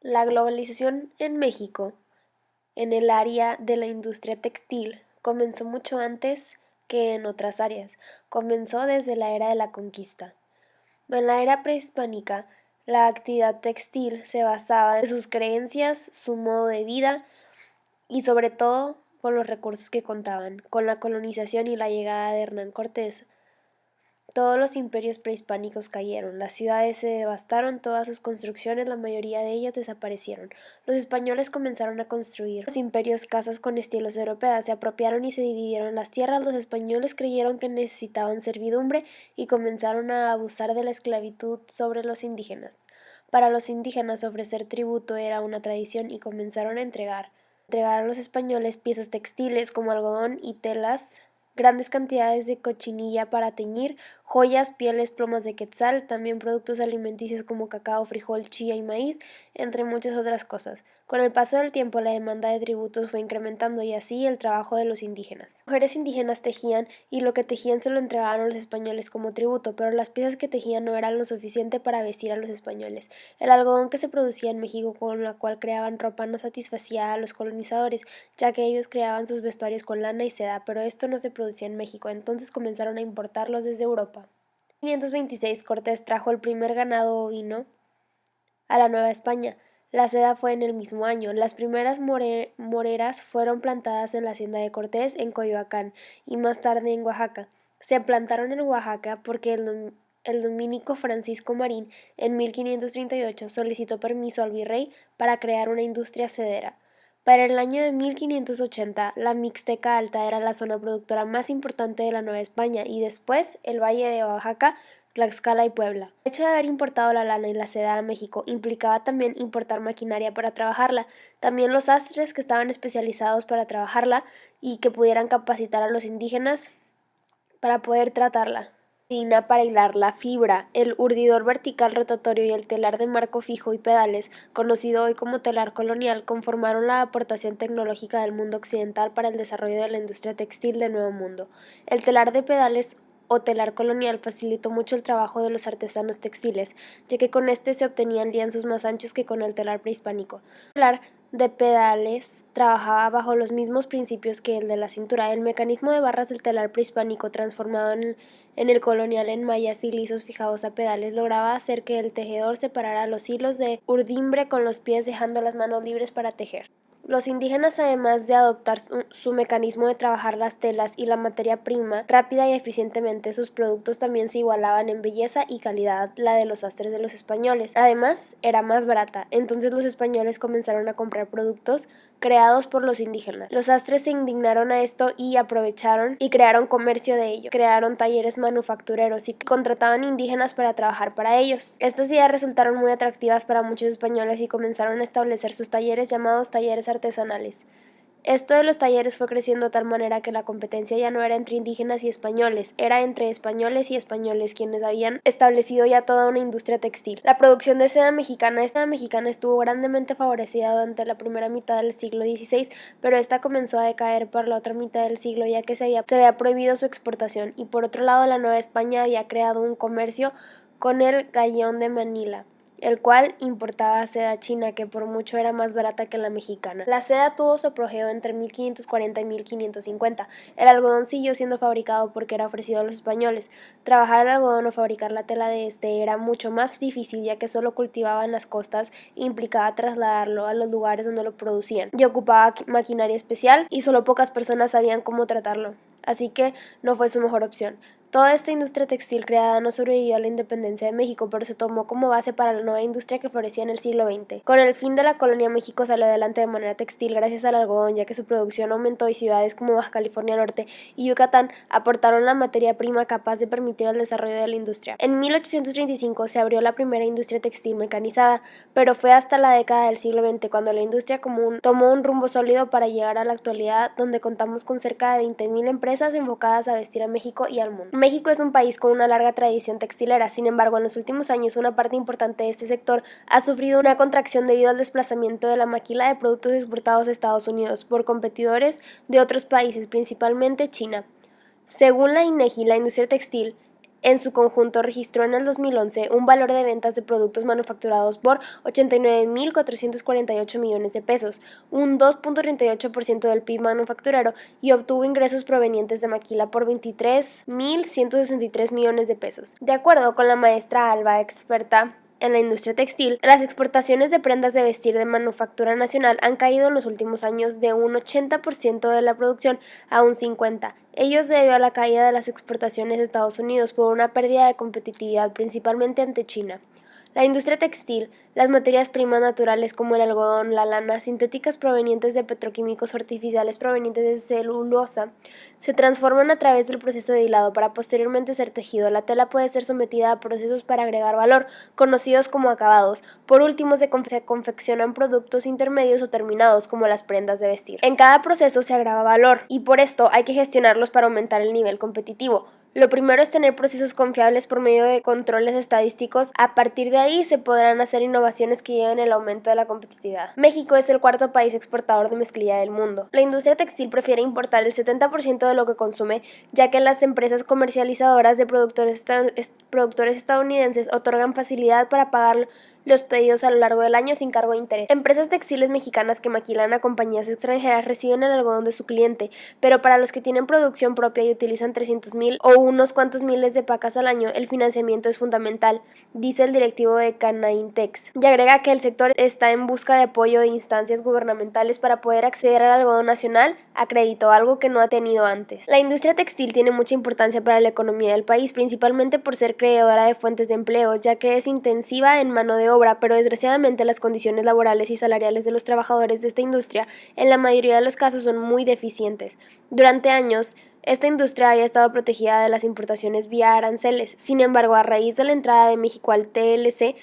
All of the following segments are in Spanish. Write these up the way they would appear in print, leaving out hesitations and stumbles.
La globalización en México, en el área de la industria textil, comenzó mucho antes que en otras áreas. Comenzó desde la era de la conquista. En la era prehispánica, la actividad textil se basaba en sus creencias, su modo de vida y sobre todo con los recursos que contaban. Con la colonización y la llegada de Hernán Cortés, todos los imperios prehispánicos cayeron, las ciudades se devastaron, todas sus construcciones, la mayoría de ellas desaparecieron. Los españoles comenzaron a construir los imperios casas con estilos europeos, se apropiaron y se dividieron las tierras. Los españoles creyeron que necesitaban servidumbre y comenzaron a abusar de la esclavitud sobre los indígenas. Para los indígenas ofrecer tributo era una tradición y comenzaron a entregar a los españoles piezas textiles como algodón y telas, grandes cantidades de cochinilla para teñir, joyas, pieles, plumas de quetzal, también productos alimenticios como cacao, frijol, chía y maíz, entre muchas otras cosas. Con el paso del tiempo la demanda de tributos fue incrementando y así el trabajo de los indígenas. Las mujeres indígenas tejían y lo que tejían se lo entregaban a los españoles como tributo, pero las piezas que tejían no eran lo suficiente para vestir a los españoles. El algodón que se producía en México, con la cual creaban ropa, no satisfacía a los colonizadores, ya que ellos creaban sus vestuarios con lana y seda, pero esto no se producía en México, entonces comenzaron a importarlos desde Europa. En 1526 Cortés trajo el primer ganado ovino a la Nueva España. La seda fue en el mismo año. Las primeras moreras fueron plantadas en la hacienda de Cortés en Coyoacán y más tarde en Oaxaca. Se plantaron en Oaxaca porque el dominico Francisco Marín en 1538 solicitó permiso al virrey para crear una industria sedera. Para el año de 1580, la Mixteca Alta era la zona productora más importante de la Nueva España y después el Valle de Oaxaca, Tlaxcala y Puebla. El hecho de haber importado la lana y la seda a México implicaba también importar maquinaria para trabajarla, también los sastres que estaban especializados para trabajarla y que pudieran capacitar a los indígenas para poder tratarla. Para hilar la fibra, el urdidor vertical rotatorio y el telar de marco fijo y pedales, conocido hoy como telar colonial, conformaron la aportación tecnológica del mundo occidental para el desarrollo de la industria textil del Nuevo Mundo. El telar de pedales o telar colonial facilitó mucho el trabajo de los artesanos textiles, ya que con este se obtenían lienzos más anchos que con el telar prehispánico. El telar de pedales trabajaba bajo los mismos principios que el de la cintura. El mecanismo de barras del telar prehispánico, transformado en el colonial en mallas y lisos fijados a pedales, lograba hacer que el tejedor separara los hilos de urdimbre con los pies, dejando las manos libres para tejer. Los indígenas, además de adoptar su mecanismo de trabajar las telas y la materia prima rápida y eficientemente, sus productos también se igualaban en belleza y calidad la de los sastres de los españoles. Además, era más barata, entonces los españoles comenzaron a comprar productos creados por los indígenas. Los sastres se indignaron a esto y aprovecharon y crearon comercio de ello. Crearon talleres manufactureros y contrataban indígenas para trabajar para ellos. Estas ideas resultaron muy atractivas para muchos españoles y comenzaron a establecer sus talleres llamados talleres artesanales. Esto de los talleres fue creciendo de tal manera que la competencia ya no era entre indígenas y españoles, era entre españoles y españoles, quienes habían establecido ya toda una industria textil. La producción de seda mexicana estuvo grandemente favorecida durante la primera mitad del siglo XVI, pero esta comenzó a decaer por la otra mitad del siglo, ya que se había prohibido su exportación, y por otro lado la Nueva España había creado un comercio con el galeón de Manila, el cual importaba seda china, que por mucho era más barata que la mexicana. La seda tuvo su apogeo entre 1540 y 1550. El algodón siguió siendo fabricado porque era ofrecido a los españoles. Trabajar el algodón o fabricar la tela de este era mucho más difícil, ya que solo cultivaban las costas e implicaba trasladarlo a los lugares donde lo producían, y ocupaba maquinaria especial y solo pocas personas sabían cómo tratarlo, así que no fue su mejor opción. Toda esta industria textil creada no sobrevivió a la independencia de México, pero se tomó como base para la nueva industria que florecía en el siglo XX. Con el fin de la colonia, México salió adelante de manera textil gracias al algodón, ya que su producción aumentó y ciudades como Baja California Norte y Yucatán aportaron la materia prima capaz de permitir el desarrollo de la industria. En 1835 se abrió la primera industria textil mecanizada, pero fue hasta la década del siglo XX cuando la industria común tomó un rumbo sólido para llegar a la actualidad, donde contamos con cerca de 20,000 empresas enfocadas a vestir a México y al mundo. México es un país con una larga tradición textilera, sin embargo, en los últimos años una parte importante de este sector ha sufrido una contracción debido al desplazamiento de la maquila de productos exportados a Estados Unidos por competidores de otros países, principalmente China. Según la INEGI, la industria textil en su conjunto registró en el 2011 un valor de ventas de productos manufacturados por 89.448 millones de pesos, un 2.38% del PIB manufacturero, y obtuvo ingresos provenientes de maquila por 23.163 millones de pesos. De acuerdo con la maestra Alba, experta en la industria textil, las exportaciones de prendas de vestir de manufactura nacional han caído en los últimos años de un 80% de la producción a un 50%. Ello se debió a la caída de las exportaciones de Estados Unidos por una pérdida de competitividad, principalmente ante China. La industria textil, las materias primas naturales como el algodón, la lana, sintéticas provenientes de petroquímicos artificiales provenientes de celulosa, se transforman a través del proceso de hilado para posteriormente ser tejido. La tela puede ser sometida a procesos para agregar valor, conocidos como acabados. Por último, se confeccionan productos intermedios o terminados, como las prendas de vestir. En cada proceso se agrega valor, y por esto hay que gestionarlos para aumentar el nivel competitivo. Lo primero es tener procesos confiables por medio de controles estadísticos. A partir de ahí se podrán hacer innovaciones que lleven el aumento de la competitividad. México es el cuarto país exportador de mezclilla del mundo. La industria textil prefiere importar el 70% de lo que consume, ya que las empresas comercializadoras de productores estadounidenses otorgan facilidad para pagar los pedidos a lo largo del año sin cargo de interés. Empresas textiles mexicanas que maquilan a compañías extranjeras reciben el algodón de su cliente, pero para los que tienen producción propia y utilizan 300,000 o unos cuantos miles de pacas al año, el financiamiento es fundamental, dice el directivo de Canaintex. Y agrega que el sector está en busca de apoyo de instancias gubernamentales para poder acceder al algodón nacional a crédito, algo que no ha tenido antes. La industria textil tiene mucha importancia para la economía del país, principalmente por ser creadora de fuentes de empleo, ya que es intensiva en mano de obra, pero desgraciadamente las condiciones laborales y salariales de los trabajadores de esta industria en la mayoría de los casos son muy deficientes. Durante años, esta industria había estado protegida de las importaciones vía aranceles. Sin embargo, a raíz de la entrada de México al TLC,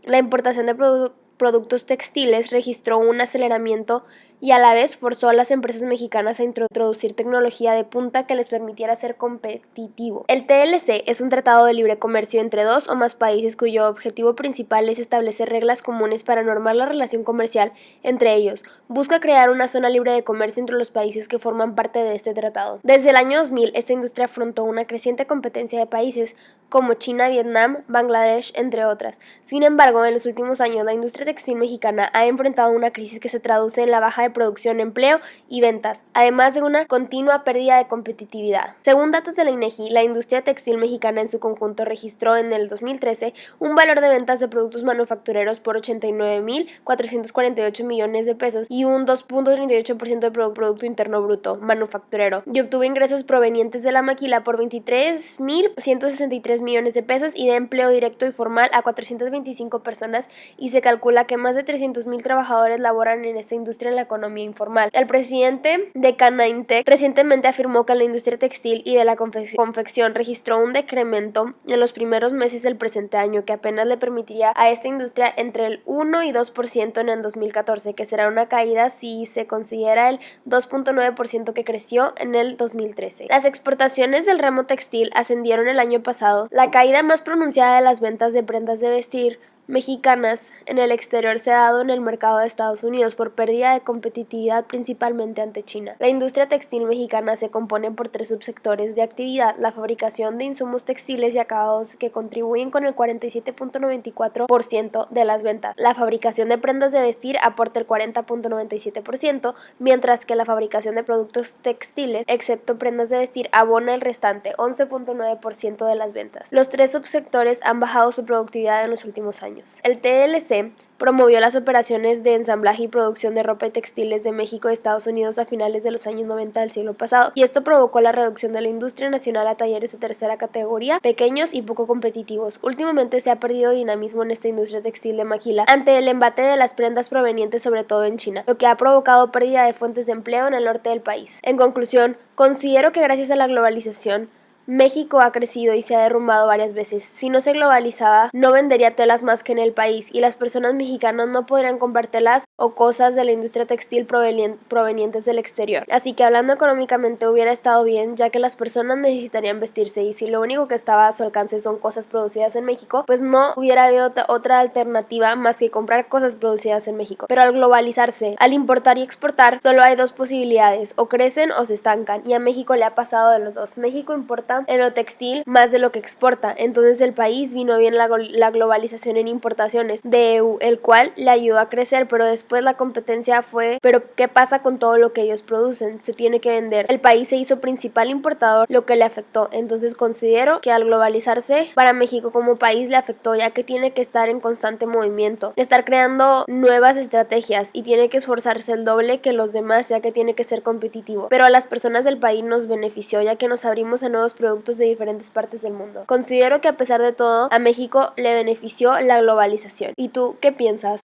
la importación de productos textiles registró un aceleramiento y a la vez forzó a las empresas mexicanas a introducir tecnología de punta que les permitiera ser competitivo. El TLC es un tratado de libre comercio entre dos o más países cuyo objetivo principal es establecer reglas comunes para normar la relación comercial entre ellos. Busca crear una zona libre de comercio entre los países que forman parte de este tratado. Desde el año 2000, esta industria afrontó una creciente competencia de países como China, Vietnam, Bangladesh, entre otras. Sin embargo, en los últimos años, la industria textil mexicana ha enfrentado una crisis que se traduce en la baja de producción, empleo y ventas, además de una continua pérdida de competitividad. Según datos de la INEGI, la industria textil mexicana en su conjunto registró en el 2013 un valor de ventas de productos manufactureros por 89.448 millones de pesos y un 2.38% del Producto Interno Bruto manufacturero, y obtuvo ingresos provenientes de la maquila por 23.163 millones de pesos y de empleo directo y formal a 425 personas, y se calcula que más de 300,000 trabajadores laboran en esta industria en la economía informal. El presidente de Canaintex recientemente afirmó que la industria textil y de la confección registró un decremento en los primeros meses del presente año que apenas le permitiría a esta industria entre el 1 y 2% en el 2014, que será una caída si se considera el 2.9% que creció en el 2013. Las exportaciones del ramo textil ascendieron el año pasado. La caída más pronunciada de las ventas de prendas de vestir mexicanas en el exterior se ha dado en el mercado de Estados Unidos por pérdida de competitividad, principalmente ante China. La industria textil mexicana se compone por tres subsectores de actividad: la fabricación de insumos textiles y acabados, que contribuyen con el 47.94% de las ventas. La fabricación de prendas de vestir aporta el 40.97%, mientras que la fabricación de productos textiles, excepto prendas de vestir, abona el restante 11.9% de las ventas. Los tres subsectores han bajado su productividad en los últimos años. El TLC promovió las operaciones de ensamblaje y producción de ropa y textiles de México y Estados Unidos a finales de los años 90 del siglo pasado, y esto provocó la reducción de la industria nacional a talleres de tercera categoría, pequeños y poco competitivos. Últimamente se ha perdido dinamismo en esta industria textil de maquila ante el embate de las prendas provenientes sobre todo en China, lo que ha provocado pérdida de fuentes de empleo en el norte del país. En conclusión, considero que gracias a la globalización, México ha crecido y se ha derrumbado varias veces. Si no se globalizaba, no vendería telas más que en el país, y las personas mexicanas no podrían comprar telas o cosas de la industria textil provenientes del exterior. Así que hablando económicamente hubiera estado bien, ya que las personas necesitarían vestirse, y si lo único que estaba a su alcance son cosas producidas en México, pues no hubiera habido otra alternativa más que comprar cosas producidas en México. Pero al globalizarse, al importar y exportar, solo hay dos posibilidades: o crecen o se estancan, y a México le ha pasado de los dos. México importa importa en lo textil más de lo que exporta. Entonces el país vino bien la globalización en importaciones de EU, el cual le ayudó a crecer, pero después la competencia fue, pero ¿qué pasa con todo lo que ellos producen? Se tiene que vender. El país se hizo principal importador, lo que le afectó. Entonces considero que al globalizarse para México como país le afectó, ya que tiene que estar en constante movimiento, estar creando nuevas estrategias y tiene que esforzarse el doble que los demás, ya que tiene que ser competitivo. Pero a las personas del país nos benefició, ya que nos abrimos a nuevos productos de diferentes partes del mundo. Considero que a pesar de todo, a México le benefició la globalización. ¿Y tú qué piensas?